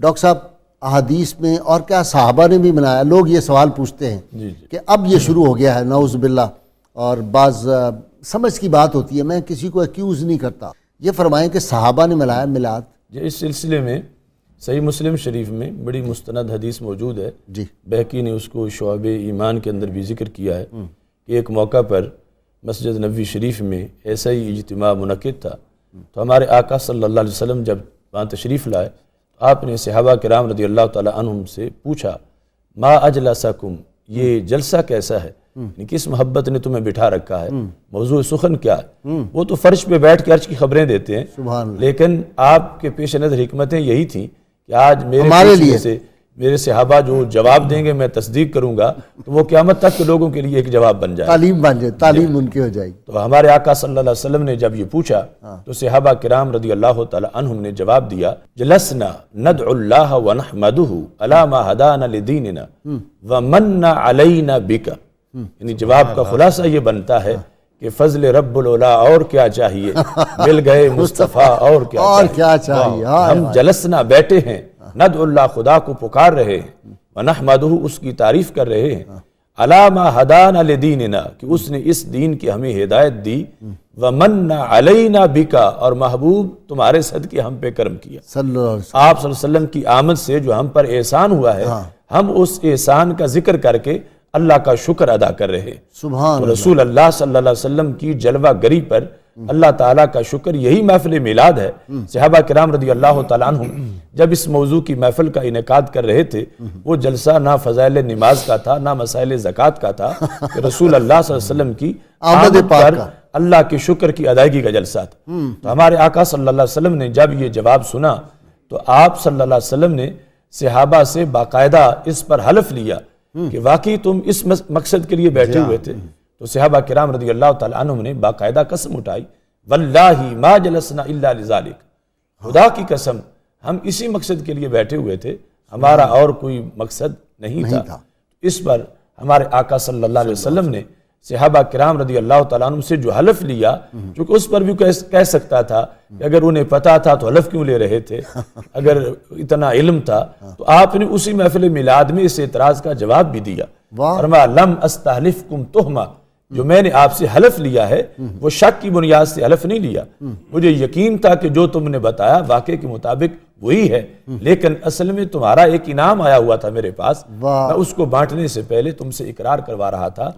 Doctor صاحب احادیث میں اور کیا صحابہ نے بھی منایا؟ لوگ یہ سوال پوچھتے ہیں کہ اب یہ شروع ہو گیا ہے نعوذ باللہ، اور بعض سمجھ کی بات ہوتی ہے، میں کسی کو ایکیوز نہیں کرتا، یہ فرمائیں کہ صحابہ نے منایا میلاد؟ اس سلسلے میں صحیح مسلم شریف میں بڑی مستند حدیث موجود ہے، بہقی نے اس کو شعب ایمان کے اندر بھی ذکر کیا ہے کہ ایک موقع پر مسجد نبوی شریف میں ایسا ہی اجتماع منعقد تھا، تو ہمارے آقا صلی اللہ علیہ وسلم جب وہاں تشریف لائے، آپ نے صحابہ کرام رضی اللہ تعالیٰ عنہم سے پوچھا ما اجلسکم، یہ جلسہ کیسا ہے، کس محبت نے تمہیں بٹھا رکھا ہے، موضوع سخن کیا ہے؟ وہ تو فرش پہ بیٹھ کے عرش کی خبریں دیتے ہیں، لیکن آپ کے پیش نظر حکمتیں یہی تھیں کہ آج میرے لیے سے میرے صحابہ جو جواب دیں گے میں تصدیق کروں گا، تو وہ قیامت تک کے لوگوں کے لیے ایک جواب بن جائے، تعلیم بن جائے، تعلیم ان کی ہو جائے گی۔ تو ہمارے آقا صلی اللہ علیہ وسلم نے جب یہ پوچھا تو صحابہ کرام رضی اللہ تعالی عنہم نے جواب دیا جلسنا ندعو اللہ ونحمدہ علی ما ہدانا لدیننا ومن علینا بک، یعنی جواب کا خلاصہ یہ بنتا ہے کہ فضل رب العلا اور کیا چاہیے، مل گئے مصطفیٰ اور کیا چاہیے، ہم جلسنا بیٹھے ہیں، ندعو اللہ خدا کو پکار رہے ہیں، ونحمدہ اس کی تعریف کر رہے ہیں، علی ما ہدانا لدیننا کہ اس نے اس دین کی ہمیں ہدایت دی، ومن علینا بکا اور محبوب تمہارے صدقے ہم پہ کرم کیا، آپ صلی اللہ علیہ وسلم کی آمد سے جو ہم پر احسان ہوا ہے ہم اس احسان کا ذکر کر کے اللہ کا شکر ادا کر رہے ہیں۔ سبحان رسول اللہ صلی اللہ علیہ وسلم کی جلوہ گری پر اللہ تعالیٰ کا شکر، یہی محفل میلاد ہے۔ صحابہ کرام رضی اللہ تعالیٰ عنہم جب اس موضوع کی محفل کا انعقاد کر رہے تھے، وہ جلسہ نہ فضائل نماز کا تھا نہ مسائل زکوٰۃ کا تھا، کہ رسول اللہ صلی اللہ علیہ وسلم کی آمد پر اللہ کے شکر کی ادائیگی کا جلسہ تھا۔ تو ہمارے آقا صلی اللہ علیہ وسلم نے جب یہ جواب سنا تو آپ صلی اللہ علیہ وسلم نے صحابہ سے باقاعدہ اس پر حلف لیا کہ واقعی تم اس مقصد کے لیے بیٹھے ہوئے تھے، تو صحابہ کرام رضی اللہ تعالیٰ عنہم نے باقاعدہ قسم اٹھائی واللہ ما جلسنا الا لذالک، خدا کی قسم ہم اسی مقصد کے لیے بیٹھے ہوئے تھے، ہمارا اور کوئی مقصد نہیں تھا۔ اس پر ہمارے آقا صلی اللہ علیہ وسلم نے صحابہ کرام رضی اللہ تعالیٰ عنہ سے جو حلف لیا، چونکہ اس پر بھی کہہ سکتا تھا کہ اگر انہیں پتا تھا تو حلف کیوں لے رہے تھے، اگر اتنا علم تھا تو آپ نے اسی محفل میلاد میں اس اعتراض کا جواب بھی دیا، فرمایا لم استحلفکم تہمہ، جو میں نے آپ سے حلف لیا ہے وہ شک کی بنیاد سے حلف نہیں لیا، مجھے یقین تھا کہ جو تم نے بتایا واقعے کے مطابق وہی ہے، لیکن اصل میں تمہارا ایک انعام آیا ہوا تھا میرے پاس، میں اس کو بانٹنے سے پہلے تم سے اقرار کروا رہا تھا،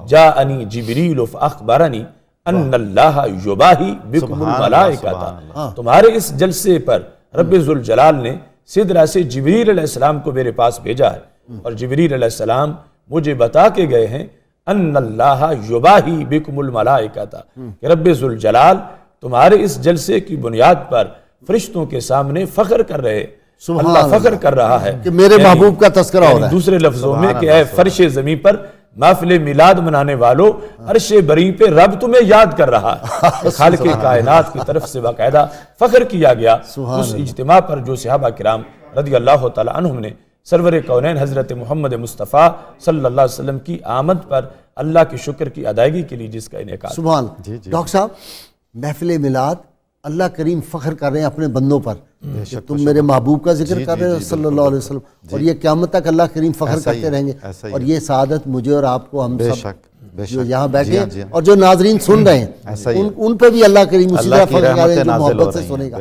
جاءنی جبریل فاخبرنی ان اللہ یباہی بکم الملائکۃ، تمہارے اس جلسے پر رب ذوالجلال نے سدرہ سے جبریل علیہ السلام کو میرے پاس بھیجا ہے، اور جبریل علیہ السلام مجھے بتا کے گئے ہیں ان اللہ یباہی بکم الملائکۃ، کہ رب ذوالجلال تمہارے اس جلسے کی بنیاد پر فرشتوں کے سامنے فخر کر رہے، اللہ فخر کر رہا ہے کہ میرے محبوب کا تذکرہ ہو رہا ہے، دوسرے لفظوں میں کہ اے فرش زمین پر محفل میلاد منانے والو، عرش بری پہ رب تمہیں یاد کر رہا ہے، خالق کائنات کی طرف سے باقاعدہ فخر کیا گیا اس اجتماع پر جو صحابہ کرام رضی اللہ تعالی عنہم نے سرور کونین حضرت محمد مصطفیٰ صلی اللہ علیہ وسلم کی آمد پر اللہ کے شکر کی ادائیگی کے لیے جس کا انعقاد۔ سبحان ڈاکٹر صاحب، محفل میلاد اللہ کریم فخر کر رہے ہیں اپنے بندوں پر کہ تم میرے محبوب کا ذکر کر رہے ہیں صلی اللہ علیہ وسلم، اور یہ قیامت تک اللہ کریم فخر کرتے رہیں گے، اور یہ سعادت مجھے اور آپ کو، ہم سب جو یہاں بیٹھے ہیں اور جو ناظرین سن رہے ہیں ان پہ بھی اللہ کریم اسی طرح فخر کر رہے ہیں جو محبت سے سنے گا۔